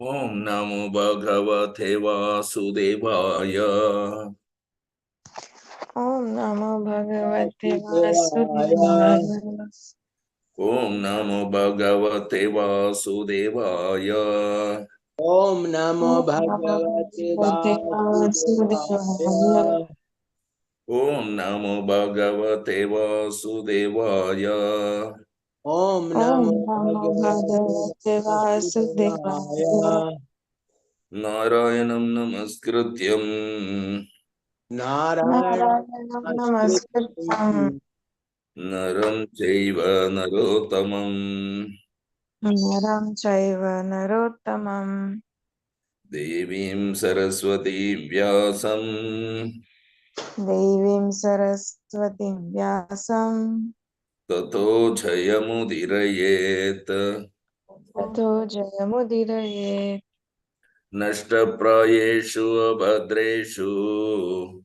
Om Namo Bhagavate Vasudevaya. Om Namo Bhagavate Vasudevaya. Om Namo Bhagavate Vasudevaya. Om Namo Om Bhagavate Vasudevaya. Vasudevaya. Om Namo Bhagavate Vasudevaya. Om Om Namo Namo Bhagavate Bhagavate Vasudevaya. Vasudevaya. Narayanam Namaskrityam Narayana Narayanam Namaskritam Namaskritam Naram Chaiva Narottamam Naram Chaiva Narottamam Devim Saraswati Vyasam Devim Saraswatim Vyasam Tato Jayamudirayet Tato Jayamudiraye Nashtaprayeshu Abhadreshu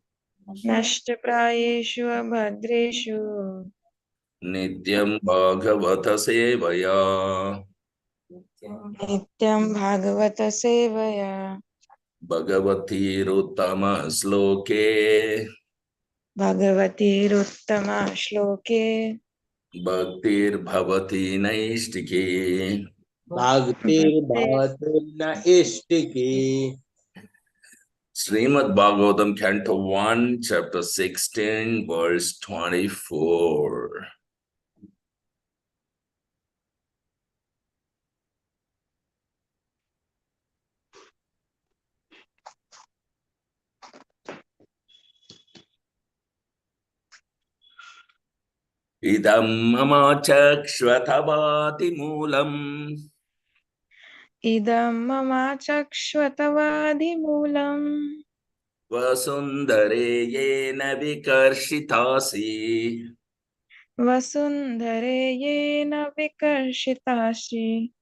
Nashtaprayeshu Abhadreshu Nityam Bhagavata Sevaya Nityam Bhagavata Sevaya Bhagavati Ruttama Sloke Bhagavati Ruttama Shloke Bhaktir Bhavati Naistiki. Bhakti Bhavati Na Ishtiki. Srimad Bhagavatam, Canto 1, Chapter 16, verse 24. Idam mama chakshvatavati moolam Idam mama chakshvatavadimulam vasundare yena vikarshitasi Vasundhare yena vikarshitasi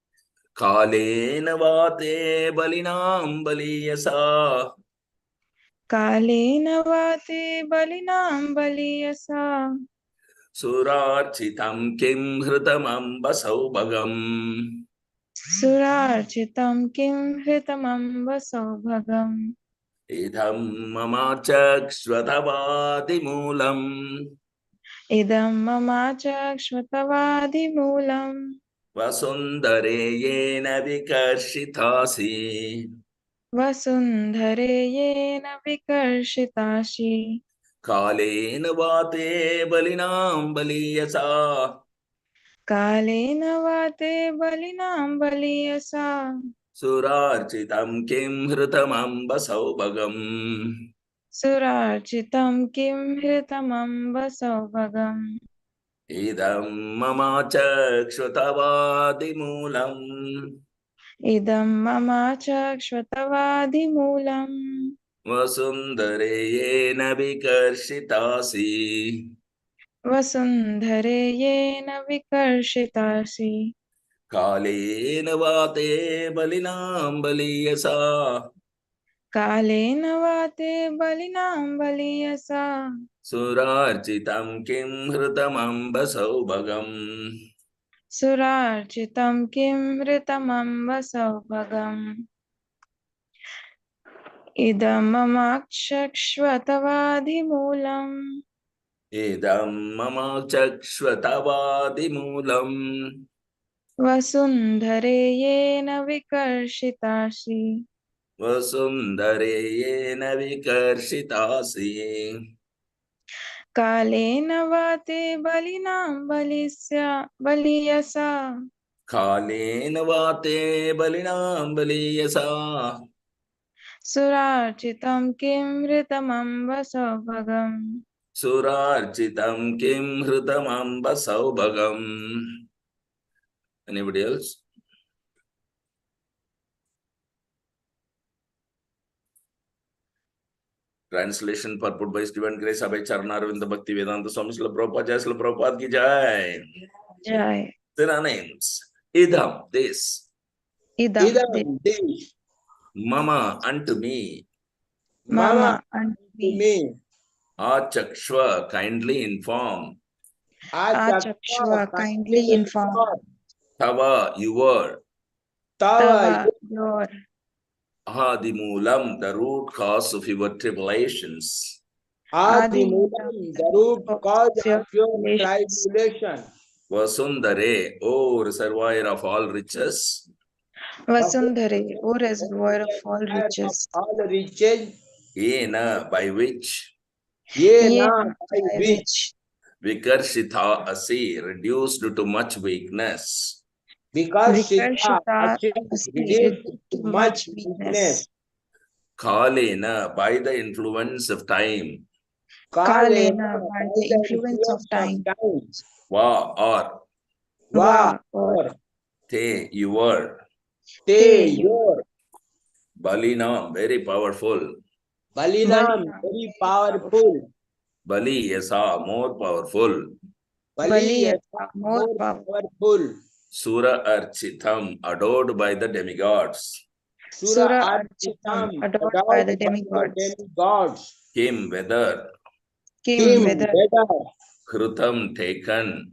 kalena vate balinam baliyasa Kalena vate balinam baliyasa surarchitam kim hritamam basaubhagam. Surarchitam kim hritamam vasaubhagam Idam mama chakshvatavati moolam Idam mama chakshvatavadimulam vasundare yena vikarshitasi Vasundhare yena vikarshitasi kalena vate balinam baliyasa Kalena vate balinam baliyasa surarchitam kim hritamam basaubhagam. Surarchitam kim hritamam vasaubhagam Idam mama chakshvatavati moolam Idam mama chakshvatavadimulam vasundare yena vikarshitasi Vasundhare yena vikarshitasi kalena vate balinam baliyasa Kalena vate balinam baliyasa surarchitam kim hritamam basaubhagam. Surarchitam kim hritamam vasaubhagam Idam mama chakshvatavadimulam Idam mama chakshvatavati moolam Vasundhare yena vikarshitasi vasundare yena vikarshitasi Kalena vate balinam baliyasa kalena vate balinam baliyasa Surarchitam kim hritamam vasaubhagam surarchitam kim hritamam basaubhagam. Anybody else? Translation purport by His Divine Grace Abhay Charanaravindha Bhakti Vedanta Swami Srila Prabhupada Jai Srila Prabhupada Ki Jai. Jai Synonyms. Idam, this. Idam Idam Dish. Mama, unto me. Mama Mama and to me me. Achakshva, kindly inform. Achakshva Achakshva kindly inform Tava, your. Tava, your Adimulam, the root cause of your tribulations. Adimulam, the root cause of your tribulations. tribulation. Vasundare, O reservoir of all riches. Vasundhare, O reservoir of all Of riches. all riches, Yena, by which Yena, by By which which Vikarshita Asi, reduced to much weakness. because Sita Vikarshita achieved reduced reduced to to much much weakness. weakness. Kalena, by the influence of time. Kalena, by by the the influence of time. Va, or Va, or te, your. te, te, your. Balina, very powerful. Balinam, Balina, very very powerful. powerful. Bali, Yasa, more powerful. Bali, Bali, more more powerful. powerful. Sura Architam, adored by the demigods. Sura Architam, Architam, adored by adored the by the demigods. demigods. Kim, whether. Kim, Kim, whether weather. Krutam, taken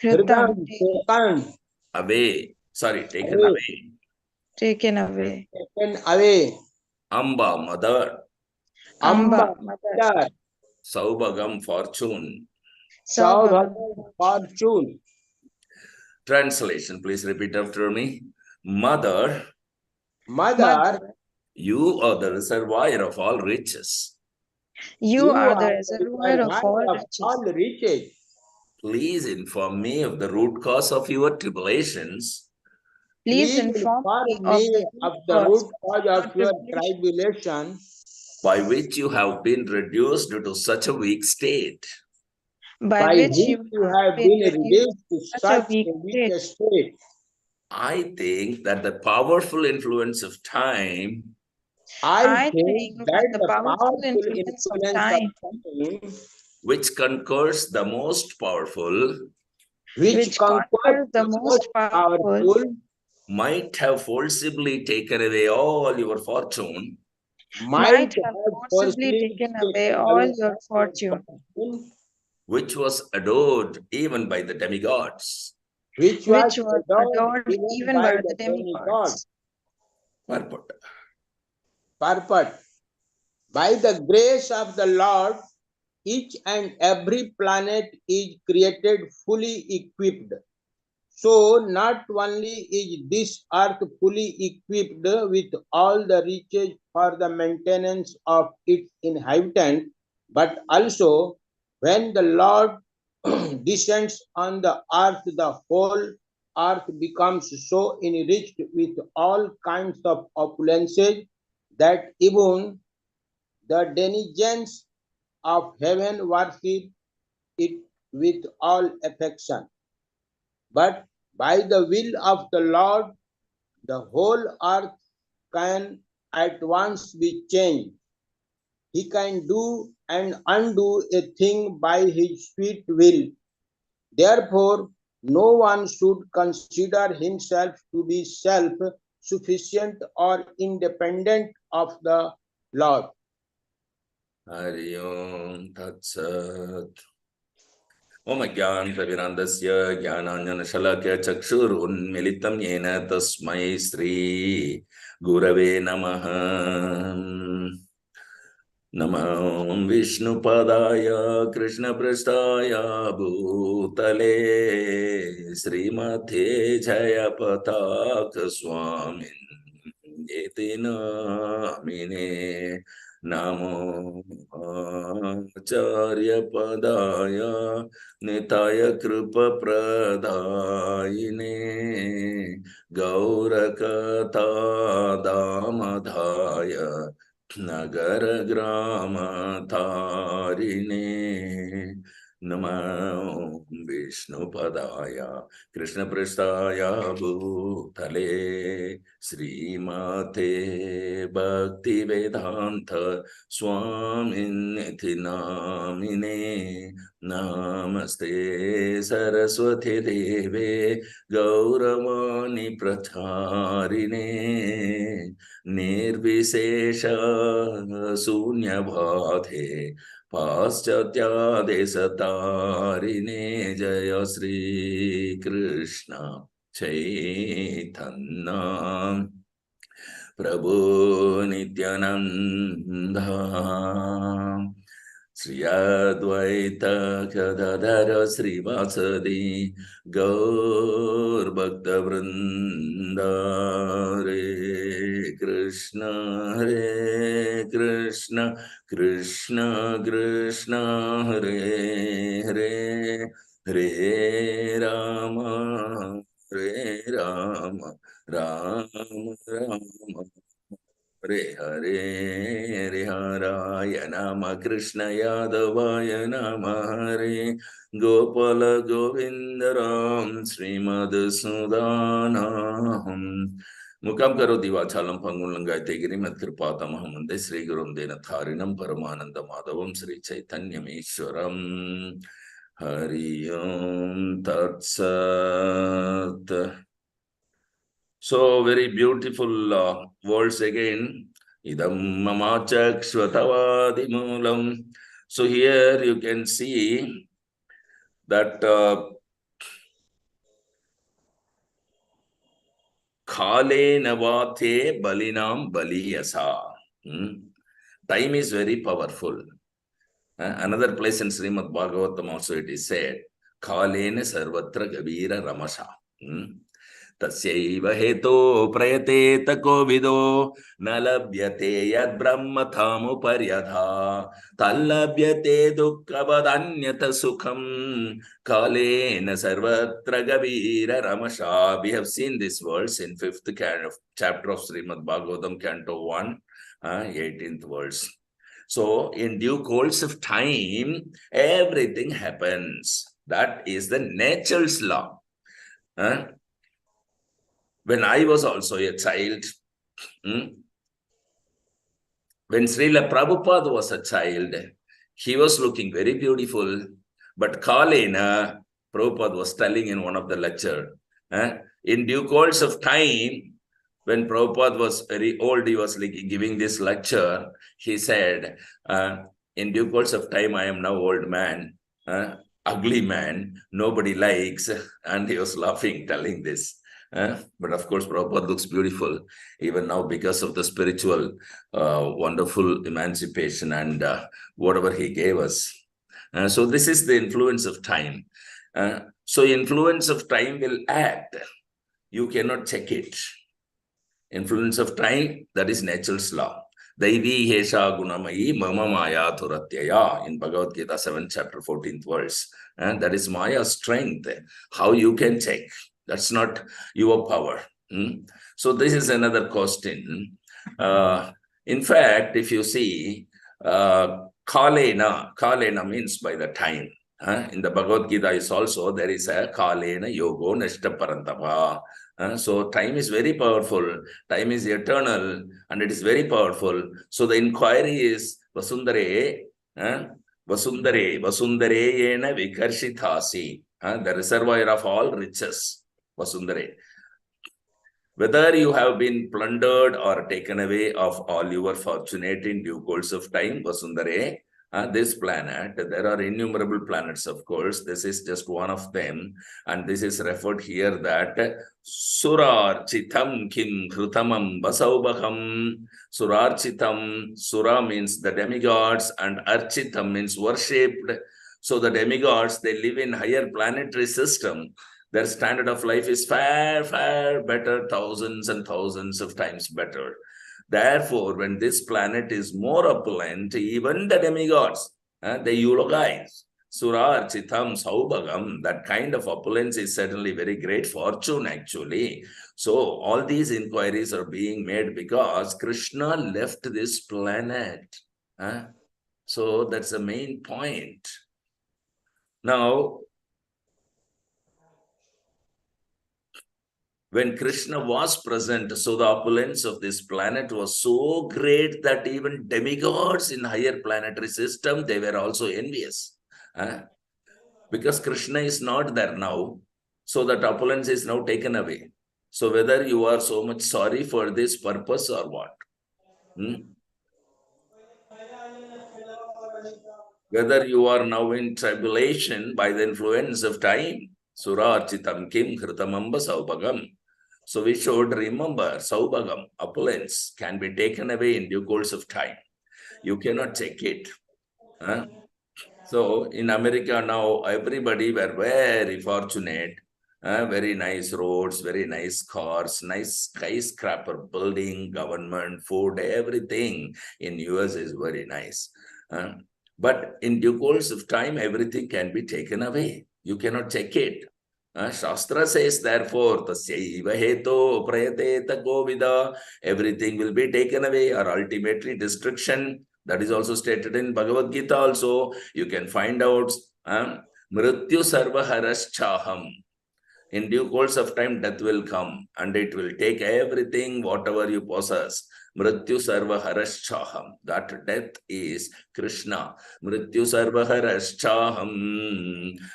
Kritam, Hridam, taken away. Sorry, taken away. away. taken away. Taken away. Amba, mother. Amba, Amba, mother. mother. Saubhagam, fortune. Saubhagam, Fortune. Translation, please repeat after me. Mother, Mother, you are the reservoir of all riches. you are the the reservoir of all reservoir of riches. all riches. Please inform me of the root cause of your tribulations. Please inform me me of of the the root cause of your tribulation tribulation, by which you have been reduced to such a weak state. by by which which you have been reduced to such a such weak a weak state. state. I think that the powerful influence of time, I think that the the powerful powerful influence of influence of time, time, which conquers the most powerful, which conquers the the most most powerful, powerful, might have forcibly taken away all your fortune, might have have forcibly taken away all your fortune, which was adored even by the demigods. which which was was adored adored even even by by the the demigods. demigods. Purport. Purport. By the grace of the Lord, each and every planet is created fully equipped. So not only is this earth fully equipped with all the riches for the maintenance of its inhabitants, but also when the Lord descends on the earth, the whole earth becomes so enriched with all kinds of opulences that even the denizens of heaven worship it with all affection. But by the will of the Lord, the whole earth can at once be changed. He can do and undo a thing by his sweet will. Therefore, no one should consider himself to be self-sufficient or independent of the Lord. Hari Om Tat Sat. Om Ajnanatimirandasya Jnananjanashalakya Chakshurunmilitam Yena Tasmai Sri Gurave Namaha. Namo Vishnupadaya Krishna Prasthaya Bhutale Srimate Jayapataka Swamin Yetina Mine Namo Acharya Padaya Nitaya Krupa Pradayine Gaurakata Damadhaya Nagar Grama Tarine Namo Vishnu Padaya Krishna Prasthaya Bhutale Srimate Bhakti Vedanta Swaminiti Namine Namaste Saraswati Deve Gauravani Pracharine निर्विशेष शून्यबाधे पाश्चात्यादेशतारिणे जय Shri Krishna Chaitanya Prabhu Nityananda Sri Advaita Gadadhara Srivasadi Gaur Bhakta Vrinda Hare Krishna Krishna Krishna Hare Hare Hare Rama Rama Rama Hare Hare Hare Haraya Nama Krishna Yadavaya Nama Hare Gopala Govindaram Srimad Sudanaham Mukam Karoti Vachalam Pangulangai Tegiri Matkripatamaham Munde Sri Gurum Dena Tharinam Paramananda Madhavam Sri Chaitanya Ishwaram Hari Om Tat Sat. So very beautiful words again. Idam mamachakshvatavadi moolam. So here you can see that khale navate balinam baliyasa. Time is very powerful. Another place in Srimad Bhagavatam also it is said, Khalena sarvatra gavira ramasha. Tasyaiva heto prayate takovido nalabhyate yad brahma thamu paryadha tallabhyate dukkavadanyata sukham Khalena sarvatra gavira ramasha. We have seen this verse in 5th chapter of Srimad Bhagavatam, Canto 1, 18th verse. So, in due course of time, everything happens. That is the nature's law. When I was also a child, when Srila Prabhupada was a child, he was looking very beautiful. But Kalena, Prabhupada was telling in one of the lecture, in due course of time, when Prabhupada was very old, he was giving this lecture. He said, in due course of time, I am now old man, ugly man, nobody likes. And he was laughing, telling this. But of course, Prabhupada looks beautiful, even now because of the spiritual, wonderful emancipation and whatever he gave us. So this is the influence of time. So influence of time will act. You cannot check it. Influence of time, that is nature's law. Daivi Hesha Gunamayi Mama Maya Thuratyaya in Bhagavad Gita 7th chapter 14th verse. And that is Maya's strength. How you can check? That's not your power. So this is another question. In fact, if you see, Kalena means by the time. In the Bhagavad Gita is also, there is a Kalena Yogo Nashta Parantapa. So time is very powerful, time is eternal, and it is very powerful. So the inquiry is Vasundare yena vikarshithasi, the reservoir of all riches, Vasundare. Whether you have been plundered or taken away of all your fortunate in due course of time, Vasundare, this planet, there are innumerable planets, of course. This is just one of them. And this is referred here that Surarchitam kim khrutamam basaubaham. Surarchitam, Sura means the demigods and Architam means worshipped. So the demigods, they live in higher planetary system. Their standard of life is far, far better, thousands and thousands of times better. Therefore, when this planet is more opulent, even the demigods, they eulogize. Sura, Chitam, Saubhagam, that kind of opulence is certainly very great fortune, actually. So, all these inquiries are being made because Krishna left this planet. So, that's the main point. Now, when Krishna was present, so the opulence of this planet was so great that even demigods in higher planetary system, they were also envious. Because Krishna is not there now, so that opulence is now taken away. So whether you are so much sorry for this purpose or what? Whether you are now in tribulation by the influence of time, Surarchitam kim hritamamba saubhagam. So we should remember saubhagam, opulence, can be taken away in due course of time. You cannot take it. So in America now, everybody were very fortunate. Very nice roads, very nice cars, nice skyscraper building, government, food, everything in US is very nice. But in due course of time, everything can be taken away. You cannot take it. Shastra says, therefore, tasyaiva heto prayateta govida, everything will be taken away or ultimately destruction. That is also stated in Bhagavad Gita also. You can find out, mrityu sarva haraschaham. In due course of time, death will come and it will take everything, whatever you possess. Mrityu sarva haraschaham. That death is Krishna. Mrityu sarva haraschaham.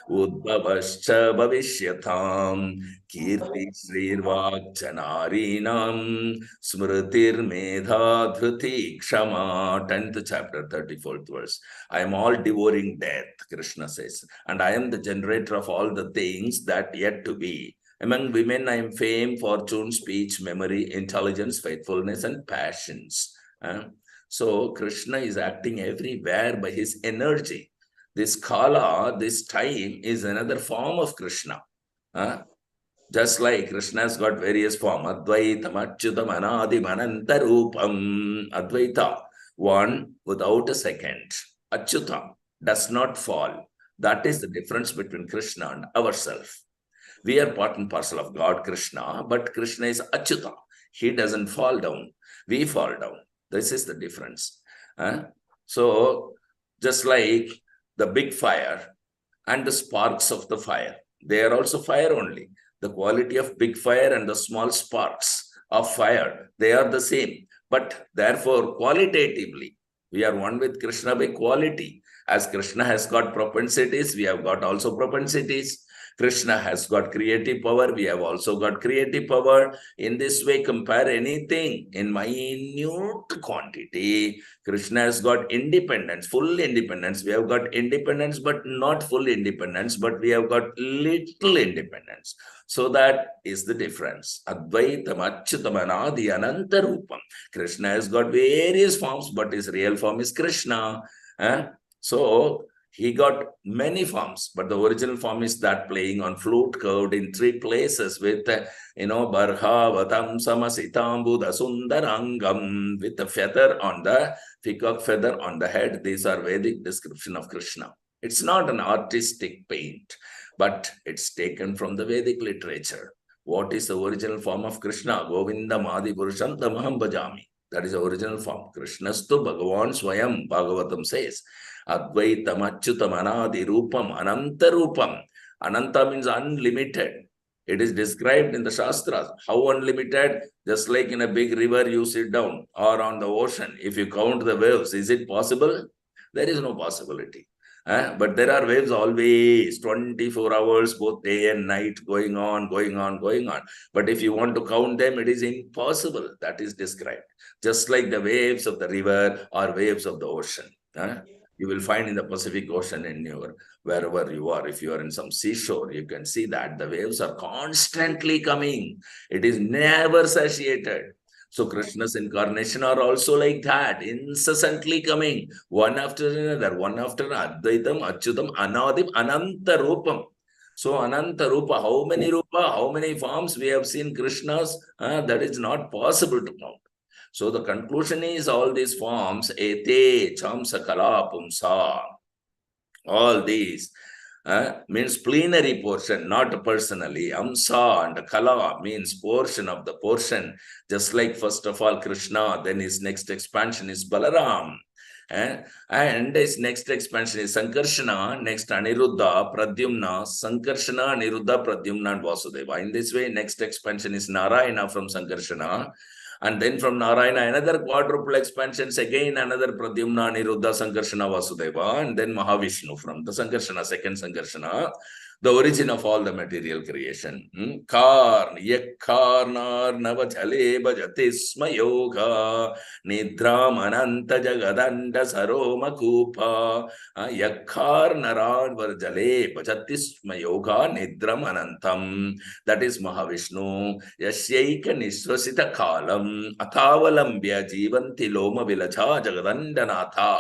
Udbhavascha bhavishyatham. Kirti srirvak janarinam. Smritir medha dhruti kshama. 10th chapter, 34th verse. I am all devouring death, Krishna says. And I am the generator of all the things that yet to be. Among women, I am fame, fortune, speech, memory, intelligence, faithfulness, and passions. So Krishna is acting everywhere by his energy. This Kala, this time, is another form of Krishna. Just like Krishna has got various forms. Advaitam, Achyutam, Anadim, Anantarupam. Advaita, one without a second. Achyutam, does not fall. That is the difference between Krishna and ourselves. We are part and parcel of God, Krishna, but Krishna is Achyuta. He doesn't fall down. We fall down. This is the difference. So, just like the big fire and the sparks of the fire, they are also fire only. The quality of big fire and the small sparks of fire, they are the same. But therefore, qualitatively, we are one with Krishna by quality. As Krishna has got propensities, we have got also propensities. Krishna has got creative power, we have also got creative power. In this way, compare anything in minute quantity. Krishna has got independence, full independence. We have got independence, but not full independence, but we have got little independence. So that is the difference. Advaitam Achyutam Anadi Anantarupam. Krishna has got various forms, but his real form is Krishna. So he got many forms, but the original form is that playing on flute curved in 3 places with, Barhavatam Samasitambuda Sundarangam, with a feather on the, peacock feather on the head. These are Vedic description of Krishna. It's not an artistic paint, but it's taken from the Vedic literature. What is the original form of Krishna? Govindam Adi Purusham Tamaham Bhajami. That is the original form. Krishnastu Bhagavan Swayam, Bhagavatam says. Advaitam Achyutam Anadi Rupam Ananta Rupam. Ananta means unlimited. It is described in the Shastras. How unlimited? Just like in a big river, you sit down, or on the ocean. If you count the waves, is it possible? There is no possibility. But there are waves always, 24 hours, both day and night, going on. But if you want to count them, it is impossible. That is described. Just like the waves of the river or waves of the ocean. You will find in the Pacific Ocean in wherever you are. If you are in some seashore, you can see that the waves are constantly coming. It is never satiated. So Krishna's incarnation are also like that, incessantly coming, one after another, Advaitam, Achyutam, Anadim, Ananta Rupam. So Ananta Rupa, how many forms we have seen Krishna's? That is not possible to count. So the conclusion is all these forms, ete, chamsa, kala, pumsa, all these means plenary portion, not personally. Amsa and Kala means portion of the portion. Just like first of all Krishna, then his next expansion is Balaram. And his next expansion is Sankarshana, next Aniruddha, Pradyumna, Sankarshana, Aniruddha, Pradyumna, and Vasudeva. In this way, next expansion is Narayana from Sankarshana. And then from Narayana, another quadruple expansions, again another Pradyumna, Aniruddha, Sankarshana, Vasudeva, and then Mahavishnu from the Sankarshana, second Sankarshana. the origin of all the material creation. Karn, yakkarnar navachale bhajati sma yoga, nidram ananta jagadanda saroma kupa, yakkarnaran varjale bhajati sma yoga, nidram anantam. That is Mahavishnu. Yasyaika nisvasita kalam, athavalambya jivanti loma vilacha jagadandanatha.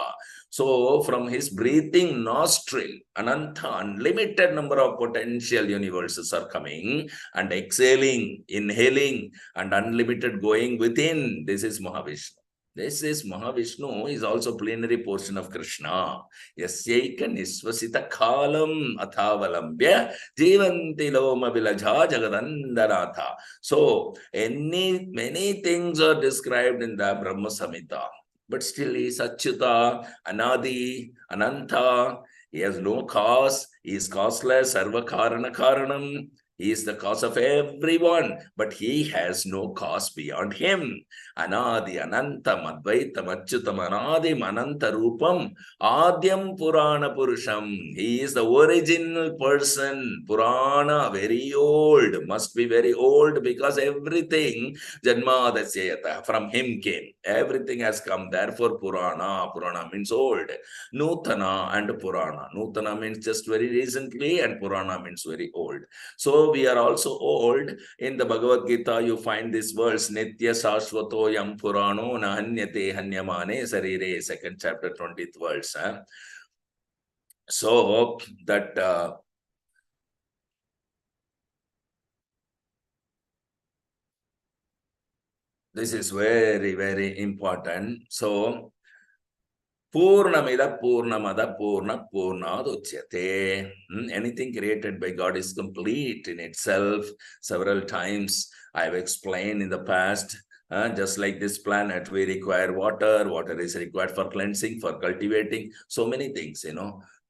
So from his breathing nostril, Ananta, unlimited number of potential universes are coming and exhaling, inhaling, and unlimited going within. This is Mahavishnu. This is Mahavishnu is also plenary portion of Krishna. Yasyaika nisvasita kalam athavalambya jivanti loma vilaja jagadandanatha. So many things are described in the Brahma Samhita. But still he is Achyuta, Anadi, Ananta. He has no cause. He is causeless, Sarva Karana Karanam. He is the cause of everyone, but he has no cause beyond him. Anadi, Anantam, Advaitam, Achyutam, Anadim, Ananta Rupam, Adyam Purana Purusham. He is the original person. Purana, very old, must be very old because everything Janmadasyayata, from him came. Everything has come. Therefore, Purana. Purana means old. Nutana and Purana. Nutana means just very recently, and Purana means very old. So we are also old. In the Bhagavad Gita, you find this verse, Nitya Sashvato Yam Purano Nahanyate Hanyamane Sarire, 2nd chapter, 20th verse. So that this is very, very important. So Purnamida Purnamada Purna Purnad Uchyate. Anything created by God is complete in itself. Several times I have explained in the past, just like this planet, we require water. Water is required for cleansing, for cultivating, so many things,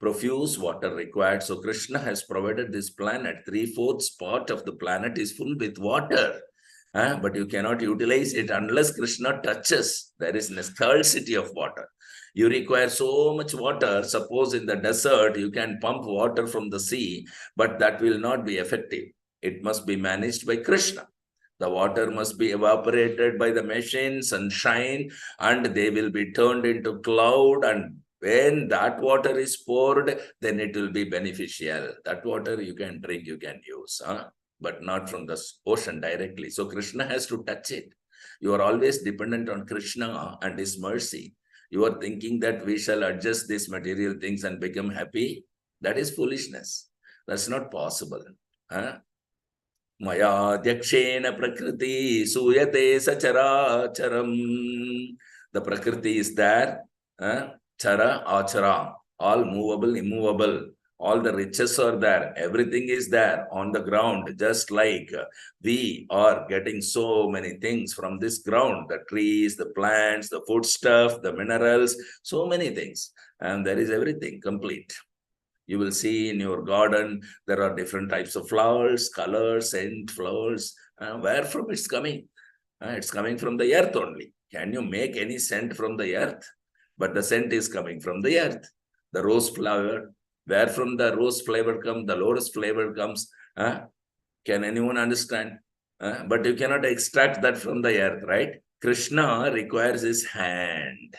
profuse water required. So Krishna has provided this planet. 3/4 part of the planet is full with water. But you cannot utilize it unless Krishna touches. There is a scarcity of water. You require so much water. Suppose in the desert, you can pump water from the sea, but that will not be effective. It must be managed by Krishna. The water must be evaporated by the machine, sunshine, and they will be turned into cloud. And when that water is poured, then it will be beneficial. That water you can drink, you can use, but not from the ocean directly. So Krishna has to touch it. You are always dependent on Krishna and his mercy. You are thinking that we shall adjust these material things and become happy. That is foolishness. That's not possible. Maya Dyakshena Prakriti Suyate Sacharacharam. The Prakriti is there. Chara, Achara. All movable, immovable. All the riches are there. Everything is there on the ground, just like we are getting so many things from this ground, the trees, the plants, the foodstuff, the minerals, so many things. And there is everything complete. You will see in your garden, there are different types of flowers, colors, scent flowers. Where from it's coming? It's coming from the earth only. Can you make any scent from the earth? But the scent is coming from the earth. The rose flower, where from the rose flavor comes, the lotus flavor comes. Can anyone understand? But you cannot extract that from the earth, right? Krishna requires his hand.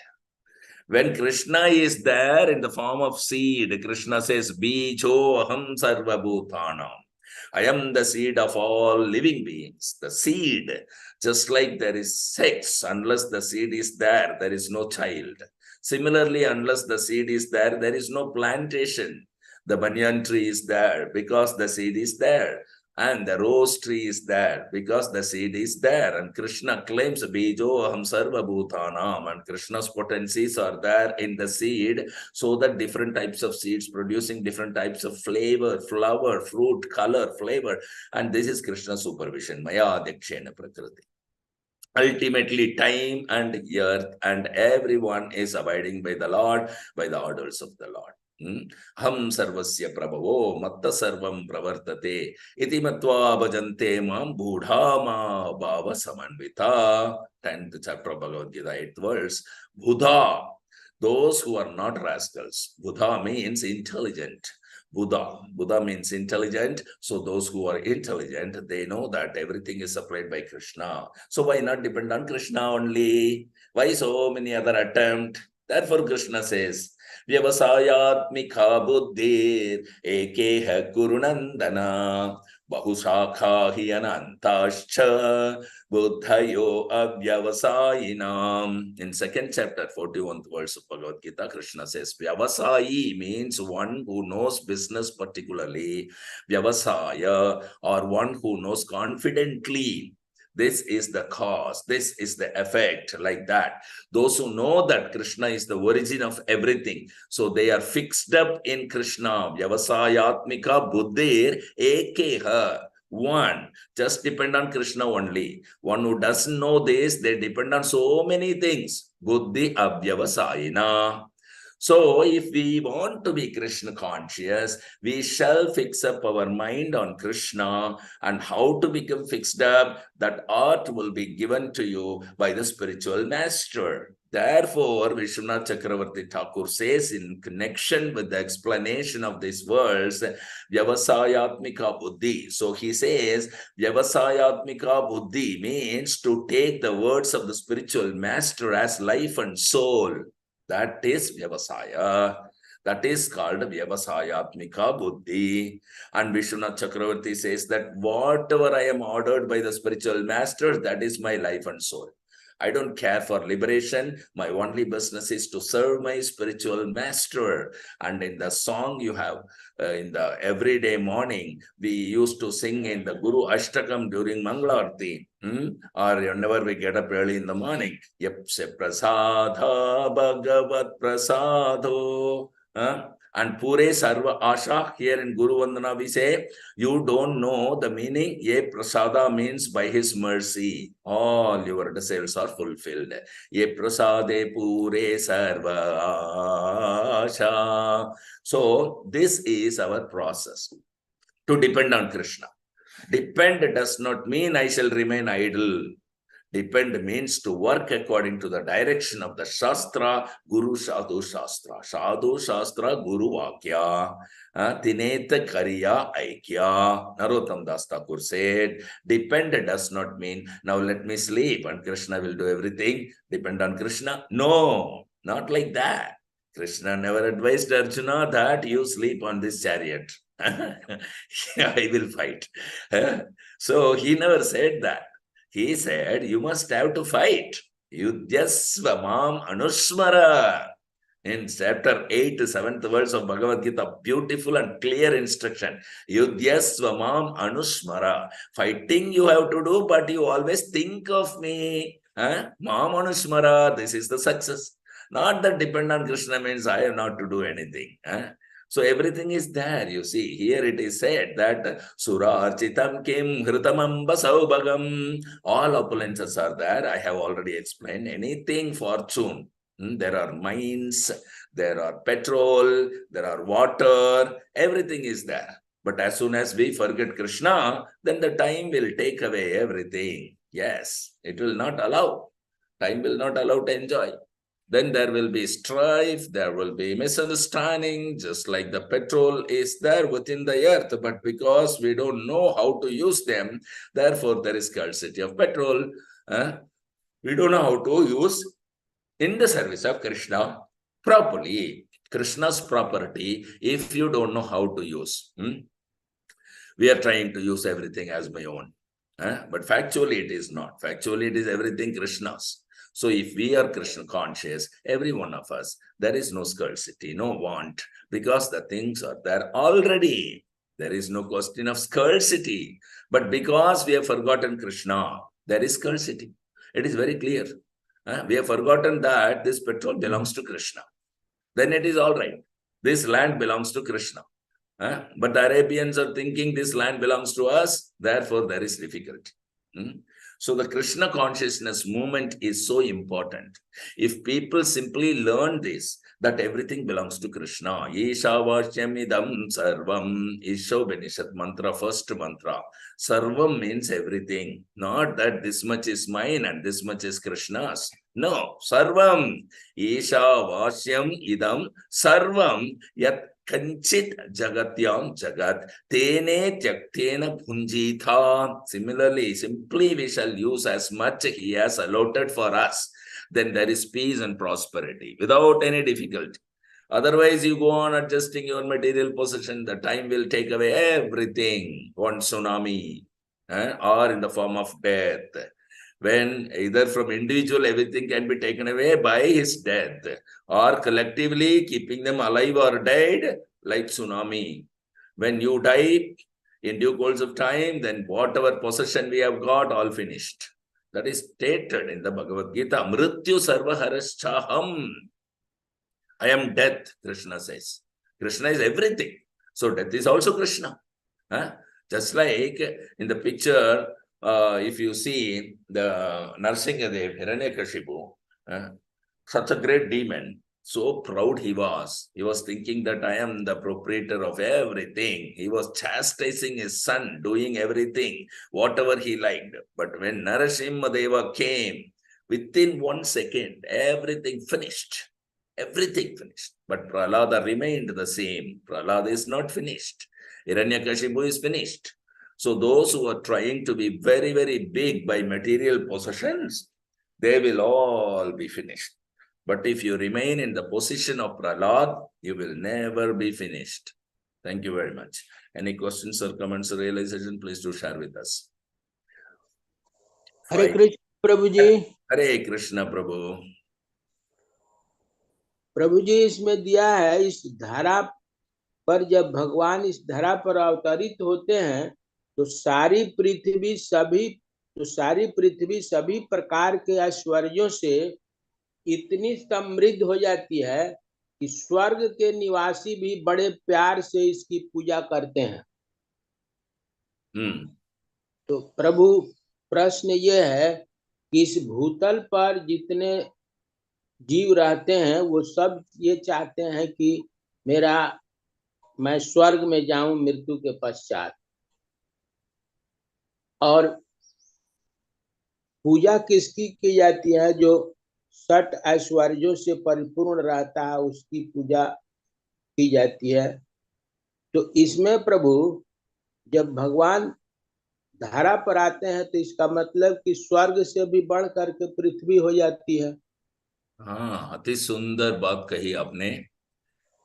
When Krishna is there in the form of seed, Krishna says, Bijo aham sarva bhutanam. I am the seed of all living beings. The seed, just like there is sex, unless the seed is there, there is no child. Similarly, unless the seed is there, there is no plantation. The banyan tree is there because the seed is there. And the rose tree is there because the seed is there. And Krishna claims, Bijo aham sarva bhutanam. And Krishna's potencies are there in the seed, so that different types of seeds producing different types of flavor, flower, fruit, color, flavor. And this is Krishna's supervision. Maya Dakshena Prakriti. Ultimately, time and earth and everyone is abiding by the Lord, by the orders of the Lord. Ham sarvasya prabhavo matta sarvam pravartate iti matva bhajante mam budhama bhava samanvita. 10th chapter of Bhagavad Gita, 8th verse. Buddha, those who are not rascals. Buddha means intelligent. Buddha. Buddha means intelligent. So those who are intelligent, they know that everything is supplied by Krishna. So why not depend on Krishna only? Why so many other attempts? Therefore, Krishna says, Vyavasayatmika buddhir ekeha kurunandana bahusakha hi anantascha buddhayo avyavasayinam. In second chapter, 41th verse of Bhagavad Gita, Krishna says, Vyavasayi means one who knows business particularly. Vyavasaya, or one who knows confidently. This is the cause, this is the effect, like that. Those who know that Krishna is the origin of everything, so they are fixed up in Krishna. Vyavasayatmika buddhir ekeha. One, just depend on Krishna only. One who doesn't know this, they depend on so many things. Buddhi avyavasayina. So if we want to be Krishna conscious, we shall fix up our mind on Krishna, and how to become fixed up, that art will be given to you by the spiritual master. Therefore, Vishwanath Chakravarti Thakur says in connection with the explanation of this verse, Vyavasayatmika Buddhi. So he says, Vyavasayatmika Buddhi means to take the words of the spiritual master as life and soul. That is Vyavasaya. That is called Vyavasayatmika Buddhi. And Vishwanath Chakravarti says that whatever I am ordered by the spiritual master, that is my life and soul. I don't care for liberation. My only business is to serve my spiritual master. And in the song you have, in the everyday morning, we used to sing in the Guru Ashtakam during Mangalarti. Or whenever we get up early in the morning, Yapse Prasadha Bhagavat Prasado. And Pure Sarva Asha, here in Guru Vandana we say, you don't know the meaning. Ye Prasada means by his mercy, all your desires are fulfilled. Ye Prasade Pure Sarva Asha. So this is our process, to depend on Krishna. Depend does not mean I shall remain idle. Depend means to work according to the direction of the Shastra, Guru Sadhu Shastra. Sadhu Shastra, Guru Vakya. Tineta Kariya Aikya. Narottam Das Thakur said, depend does not mean, now let me sleep and Krishna will do everything. Depend on Krishna. No, not like that. Krishna never advised Arjuna that you sleep on this chariot. I will fight. So he never said that. He said, you must have to fight. Yudhyasva mam anusmara. In chapter 8, 7th verse of Bhagavad Gita, beautiful and clear instruction. Yudhyasva mam anusmara. Fighting you have to do, but you always think of me. Mam anusmara, this is the success. Not that depend on Krishna means I have not to do anything. So everything is there, you see. Here it is said that Surarchitam Kim Hritamam Basaubagam. All opulences are there. I have already explained. Anything fortune. There are mines, there are petrol, there are water, everything is there. But as soon as we forget Krishna, then the time will take away everything. Yes, it will not allow. Time will not allow to enjoy. Then there will be strife, there will be misunderstanding, just like the petrol is there within the earth. But because we don't know how to use them, therefore there is scarcity of petrol. We don't know how to use in the service of Krishna properly. Krishna's property, if you don't know how to use. We are trying to use everything as my own. But factually it is not. Factually it is everything Krishna's. So if we are Krishna conscious, every one of us, there is no scarcity, no want, because the things are there already. There is no question of scarcity. But because we have forgotten Krishna, there is scarcity. It is very clear. We have forgotten that this petrol belongs to Krishna. Then it is all right. This land belongs to Krishna. But the Arabians are thinking this land belongs to us, therefore there is difficulty. So the Krishna consciousness movement is so important. If people simply learn this, that everything belongs to Krishna. Ishavashyam idam sarvam. Ishopanishad mantra, first mantra. Sarvam means everything. Not that this much is mine and this much is Krishna's. No, sarvam. Ishavashyam idam sarvam. Yat Kanchit jagatyam jagat tene tyaktena bhunjitha. Similarly, simply we shall use as much he has allotted for us. Then there is peace and prosperity without any difficulty. Otherwise, you go on adjusting your material possession, the time will take away everything. One tsunami, or in the form of death. When either from individual, everything can be taken away by his death, or collectively keeping them alive or dead, like tsunami. When you die, in due course of time, then whatever possession we have got, all finished. That is stated in the Bhagavad Gita. Mrityu sarva haraschaham. I am death, Krishna says. Krishna is everything. So death is also Krishna. Just like in the picture, if you see the Narsingadev, Hiranyakashipu, such a great demon, so proud he was. He was thinking that I am the proprietor of everything. He was chastising his son, doing everything, whatever he liked. But when Narasimhadeva came, within 1 second, everything finished. Everything finished. But Prahlada remained the same. Prahlada is not finished. Hiranyakashipu is finished. So those who are trying to be very, very big by material possessions, they will all be finished. But if you remain in the position of Prahlad, you will never be finished. Thank you very much. Any questions or comments or realization, please do share with us. Hare Krishna Prabhu ji. Hare Krishna Prabhu. प्रभु जी इसमें दिया है, इस धरा पर जब भगवान इस धरा पर अवतरित होते हैं तो सारी पृथ्वी सभी प्रकार के ऐश्वर्यों से इतनी समृद्ध हो जाती है कि स्वर्ग के निवासी भी बड़े प्यार से इसकी पूजा करते हैं. तो प्रभु, प्रश्न ये है कि इस भूतल पर जितने जीव रहते हैं वो सब ये चाहते हैं कि मैं स्वर्ग में जाऊं मृत्यु के पश्चात. और पूजा किसकी की जाती है? जो 60 ऐश्वर्यों से परिपूर्ण रहता है उसकी पूजा की जाती है. तो इसमें प्रभु जब भगवान धरा पर आते हैं तो इसका मतलब कि स्वर्ग से भी बढ़ करके पृथ्वी हो जाती है. हाँ, अति सुंदर बात कही आपने.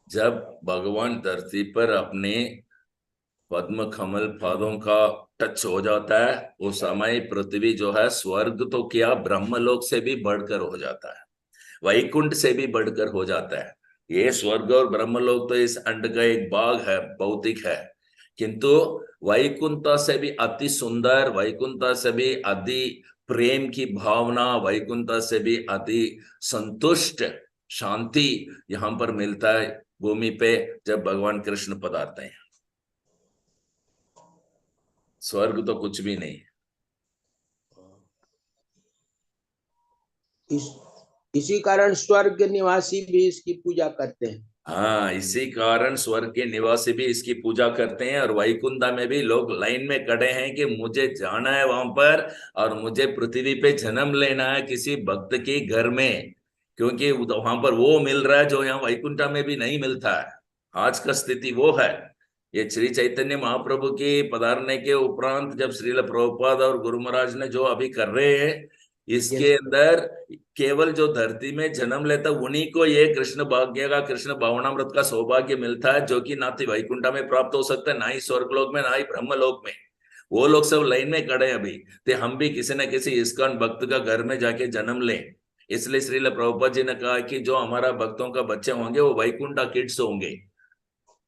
जब भगवान धरती पर अपने पद्म कमल पादों का टच हो जाता है, उस समय पृथ्वी जो है स्वर्ग तो क्या, ब्रह्मलोक से भी बढ़कर हो जाता है, वैकुंठ से भी बढ़कर हो जाता है. ये स्वर्ग और ब्रह्मलोक तो इस अंड का एक भाग है, भौतिक है, किंतु वैकुंठ से भी अति सुंदर, वैकुंठ से भी अति प्रेम की भावना, वैकुंठ से भी अति संतुष्ट शांति यहाँ पर मिलता है भूमि पे जब भगवान कृष्ण पधारते हैं. स्वर्ग तो कुछ भी नहीं. इसी कारण स्वर्ग के निवासी भी इसकी पूजा करते हैं. हाँ, इसी कारण स्वर्ग के निवासी भी इसकी पूजा करते हैं. और वैकुंठ में भी लोग लाइन में खड़े हैं कि मुझे जाना है वहां पर और मुझे पृथ्वी पे जन्म लेना है किसी भक्त के घर में, क्योंकि वहां पर वो मिल रहा है जो यहाँ वैकुंठ में भी नहीं मिलता है. आज का स्थिति वो है. ये श्री चैतन्य महाप्रभु के पधारने के उपरांत जब श्रील प्रभुपाद और गुरु महाराज ने जो अभी कर रहे हैं, इसके अंदर केवल जो धरती में जन्म लेता उन्हीं को ये कृष्ण भाग्य का, कृष्ण भावनामृत का सौभाग्य मिलता है, जो कि ना तो वैकुंठ में प्राप्त हो सकता है, ना ही स्वर्गलोक में, ना ही ब्रह्मलोक में. वो लोग सब लाइन में खड़े अभी. तो हम भी किसी न किसी इस्कॉन भक्त का घर में जाके जन्म लें. इसलिए श्रील प्रभुपाद जी ने कहा कि जो हमारा भक्तों का बच्चे होंगे वो वैकुंठ किड्स होंगे.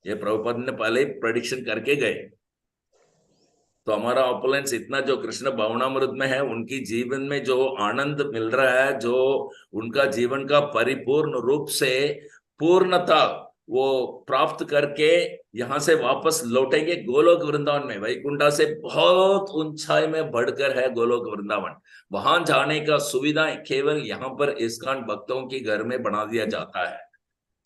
ये प्रभुपाद ने पहले ही प्रेडिक्शन करके गए. तो हमारा ऑपुलेंस इतना जो कृष्ण भावनामृत में है, उनकी जीवन में जो आनंद मिल रहा है, जो उनका जीवन का परिपूर्ण रूप से पूर्णता वो प्राप्त करके यहाँ से वापस लौटेंगे गोलोक वृंदावन में. वैकुंठा से बहुत ऊंचाई में बढ़कर है गोलोक वृंदावन. वहां जाने का सुविधा केवल यहाँ पर इस्कॉन भक्तों के घर में बना दिया जाता है,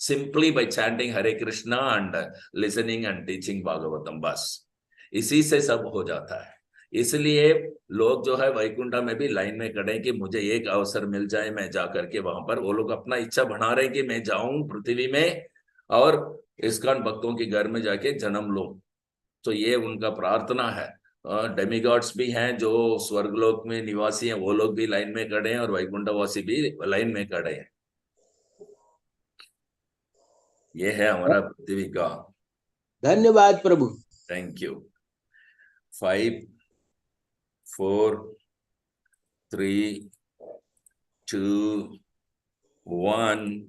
simply by chanting Hare Krishna and listening and teaching Bhagavatam. बस इसी से सब हो जाता है. इसलिए लोग जो है वैकुंठा में भी लाइन में खड़े कि मुझे एक अवसर मिल जाए, मैं जा करके वहां पर, वो लोग अपना इच्छा बना रहे कि मैं जाऊं पृथ्वी में और इस्कॉन भक्तों के घर में जाके जन्म लो। तो ये उनका प्रार्थना है। डेमिगॉड्स भी हैं जो स्वर्गलोक में निवासी हैं, वो लोग भी लाइन में खड़े हैं, और वैकुंठवासी भी लाइन में खड़े हैं। ये है हमारा पृथ्वी का। धन्यवाद प्रभु। Thank you. 5 4 3 2 1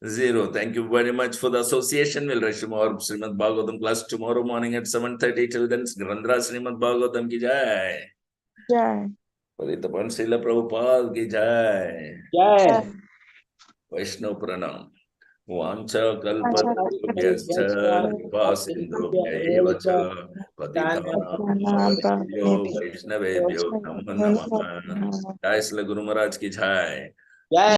0. Thank you very much for the association. We'll resume our Srimad Bhagavatam class tomorrow morning at 7:30. Till then, Grandra Srimad Bhagavatam की जय। जय पतितपावन श्रील प्रभुपाद की जय। जय। वैष्णव प्रणाम। वाञ्छाकल्पतरुभ्यश्च कृपा सिन्धुभ्य च पतितानां पावनेभ्यो वैष्णवेभ्यो नमो नमः। जय श्री गुरु महाराज की जय। जय।